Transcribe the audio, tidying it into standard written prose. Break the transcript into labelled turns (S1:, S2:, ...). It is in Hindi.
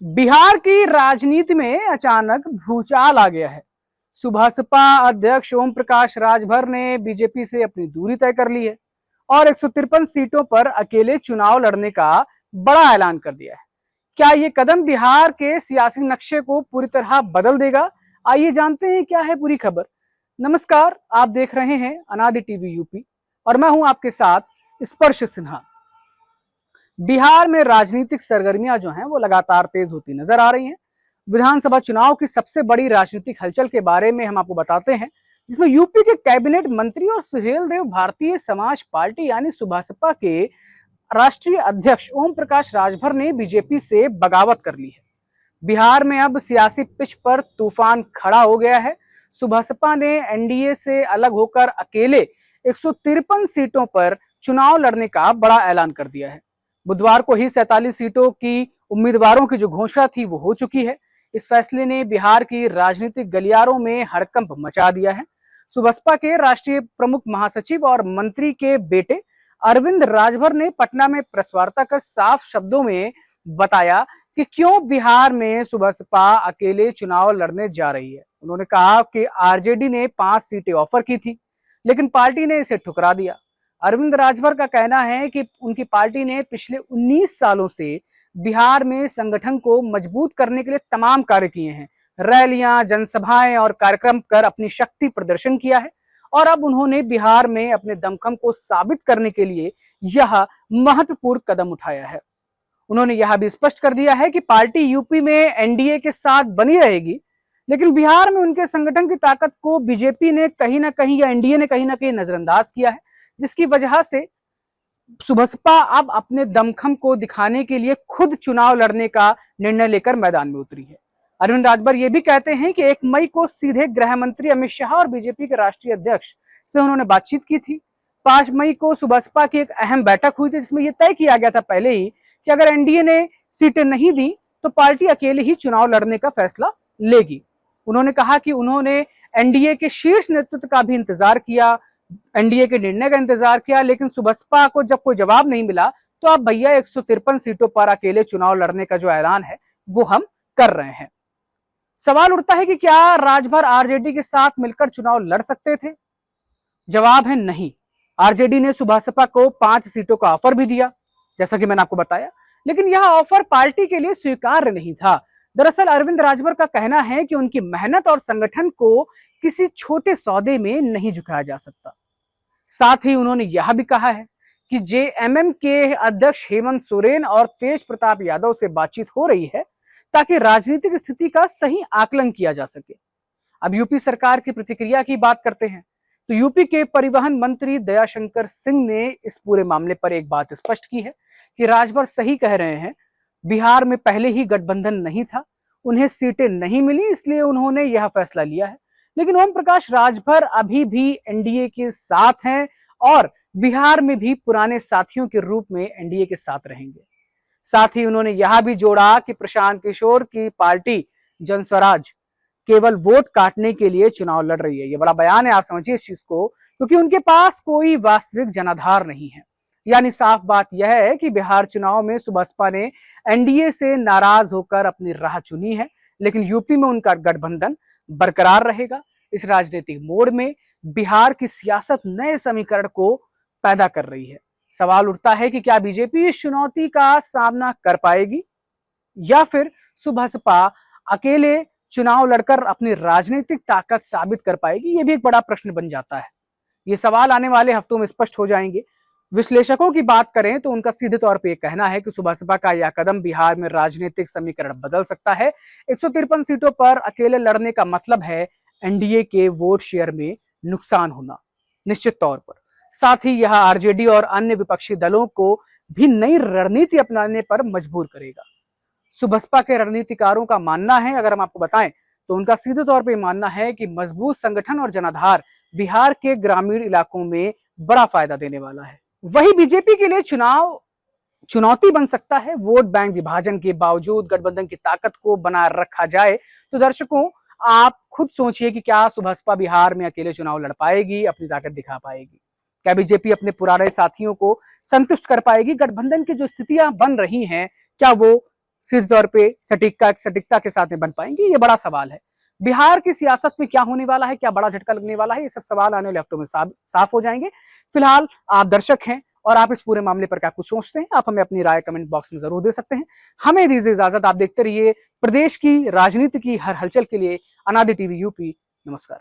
S1: बिहार की राजनीति में अचानक भूचाल आ गया है। सुबसपा अध्यक्ष ओम प्रकाश राजभर ने बीजेपी से अपनी दूरी तय कर ली है और 153 सीटों पर अकेले चुनाव लड़ने का बड़ा ऐलान कर दिया है। क्या ये कदम बिहार के सियासी नक्शे को पूरी तरह बदल देगा? आइए जानते हैं क्या है पूरी खबर। नमस्कार, आप देख रहे हैं अनादि टीवी यूपी और मैं हूं आपके साथ स्पर्श सिन्हा। बिहार में राजनीतिक सरगर्मियां जो हैं वो लगातार तेज होती नजर आ रही हैं। विधानसभा चुनाव की सबसे बड़ी राजनीतिक हलचल के बारे में हम आपको बताते हैं, जिसमें यूपी के कैबिनेट मंत्री और सुहेलदेव भारतीय समाज पार्टी यानी सुबसपा के राष्ट्रीय अध्यक्ष ओम प्रकाश राजभर ने बीजेपी से बगावत कर ली है। बिहार में अब सियासी पिच पर तूफान खड़ा हो गया है। सुबसपा ने एनडीए से अलग होकर अकेले 153 सीटों पर चुनाव लड़ने का बड़ा ऐलान कर दिया है। बुधवार को ही 47 सीटों की उम्मीदवारों की जो घोषणा थी वो हो चुकी है। इस फैसले ने बिहार की राजनीतिक गलियारों में हड़कंप मचा दिया है। सुबसपा के राष्ट्रीय प्रमुख महासचिव और मंत्री के बेटे अरविंद राजभर ने पटना में प्रेस वार्ता कर साफ शब्दों में बताया कि क्यों बिहार में सुबसपा अकेले चुनाव लड़ने जा रही है। उन्होंने कहा कि आरजेडी ने 5 सीटें ऑफर की थी, लेकिन पार्टी ने इसे ठुकरा दिया। अरविंद राजभर का कहना है कि उनकी पार्टी ने पिछले 19 सालों से बिहार में संगठन को मजबूत करने के लिए तमाम कार्य किए हैं। रैलियां, जनसभाएं और कार्यक्रम कर अपनी शक्ति प्रदर्शन किया है और अब उन्होंने बिहार में अपने दमखम को साबित करने के लिए यह महत्वपूर्ण कदम उठाया है। उन्होंने यह भी स्पष्ट कर दिया है कि पार्टी यूपी में एनडीए के साथ बनी रहेगी, लेकिन बिहार में उनके संगठन की ताकत को बीजेपी ने कहीं ना कहीं या एनडीए ने कहीं ना कहीं नजरअंदाज किया है, जिसकी वजह से सुबसपा अब अपने दमखम को दिखाने के लिए खुद चुनाव लड़ने का निर्णय लेकर मैदान में उतरी है। अरविंद राजभर ये भी कहते हैं कि 1 मई को सीधे गृह मंत्री अमित शाह और बीजेपी के राष्ट्रीय अध्यक्ष से उन्होंने बातचीत की थी। 5 मई को सुबसपा की एक अहम बैठक हुई थी, जिसमें यह तय किया गया था पहले ही कि अगर एनडीए ने सीटें नहीं दी तो पार्टी अकेले ही चुनाव लड़ने का फैसला लेगी। उन्होंने कहा कि उन्होंने एनडीए के शीर्ष नेतृत्व का भी इंतजार किया, एनडीए के निर्णय का इंतजार किया, लेकिन सुबसपा को जब कोई जवाब नहीं मिला तो अब भैया 153 सीटों पर अकेले चुनाव लड़ने का जो ऐलान है वो हम कर रहे हैं। सवाल उठता है कि क्या राजभर आरजेडी के साथ मिलकर चुनाव लड़ सकते थे? जवाब है नहीं। आरजेडी ने सुबसपा को 5 सीटों का ऑफर भी दिया, जैसा कि मैंने आपको बताया, लेकिन यह ऑफर पार्टी के लिए स्वीकार्य नहीं था। दरअसल अरविंद राजभर का कहना है कि उनकी मेहनत और संगठन को किसी छोटे सौदे में नहीं झुकाया जा सकता। साथ ही उन्होंने यह भी कहा है कि जेएमएम के अध्यक्ष हेमंत सोरेन और तेज प्रताप यादव से बातचीत हो रही है ताकि राजनीतिक स्थिति का सही आकलन किया जा सके। अब यूपी सरकार की प्रतिक्रिया की बात करते हैं तो यूपी के परिवहन मंत्री दयाशंकर सिंह ने इस पूरे मामले पर एक बात स्पष्ट की है कि राजभर सही कह रहे हैं। बिहार में पहले ही गठबंधन नहीं था, उन्हें सीटें नहीं मिली, इसलिए उन्होंने यह फैसला लिया है। लेकिन ओम प्रकाश राजभर अभी भी एनडीए के साथ हैं और बिहार में भी पुराने साथियों के रूप में एनडीए के साथ रहेंगे। साथ ही उन्होंने यह भी जोड़ा कि प्रशांत किशोर की पार्टी जनस्वराज केवल वोट काटने के लिए चुनाव लड़ रही है। यह बड़ा बयान है, आप समझिए इस चीज को, क्योंकि उनके पास कोई वास्तविक जनाधार नहीं है। यानी साफ बात यह है कि बिहार चुनाव में सुबसपा ने एनडीए से नाराज होकर अपनी राह चुनी है, लेकिन यूपी में उनका गठबंधन बरकरार रहेगा। इस राजनीतिक मोड़ में बिहार की सियासत नए समीकरण को पैदा कर रही है। सवाल उठता है कि क्या बीजेपी इस चुनौती का सामना कर पाएगी या फिर सुबसपा अकेले चुनाव लड़कर अपनी राजनीतिक ताकत साबित कर पाएगी? ये भी एक बड़ा प्रश्न बन जाता है। ये सवाल आने वाले हफ्तों में स्पष्ट हो जाएंगे। विश्लेषकों की बात करें तो उनका सीधे तौर पर यह कहना है कि सुबसपा का यह कदम बिहार में राजनीतिक समीकरण बदल सकता है। 153 सीटों पर अकेले लड़ने का मतलब है एनडीए के वोट शेयर में नुकसान होना, निश्चित तौर पर। साथ ही यह आरजेडी और अन्य विपक्षी दलों को भी नई रणनीति अपनाने पर मजबूर करेगा। सुबसपा के रणनीतिकारों का मानना है, अगर हम आपको बताएं तो उनका सीधे तौर पर मानना है कि मजबूत संगठन और जनाधार बिहार के ग्रामीण इलाकों में बड़ा फायदा देने वाला है। वही बीजेपी के लिए चुनाव चुनौती बन सकता है। वोट बैंक विभाजन के बावजूद गठबंधन की ताकत को बनाए रखा जाए तो दर्शकों आप खुद सोचिए कि क्या सुबसपा बिहार में अकेले चुनाव लड़ पाएगी, अपनी ताकत दिखा पाएगी? क्या बीजेपी अपने पुराने साथियों को संतुष्ट कर पाएगी? गठबंधन की जो स्थितियां बन रही हैं क्या वो सीधे तौर पे सटीकता के साथ में बन पाएंगी, ये बड़ा सवाल है। बिहार की सियासत में क्या होने वाला है, क्या बड़ा झटका लगने वाला है, ये सब सवाल आने वाले हफ्तों में साफ हो जाएंगे। फिलहाल आप दर्शक हैं और आप इस पूरे मामले पर क्या कुछ सोचते हैं, आप हमें अपनी राय कमेंट बॉक्स में जरूर दे सकते हैं। हमें दीजिए इजाजत, आप देखते रहिए प्रदेश की राजनीति की हर हलचल के लिए अनादि टीवी यूपी। नमस्कार।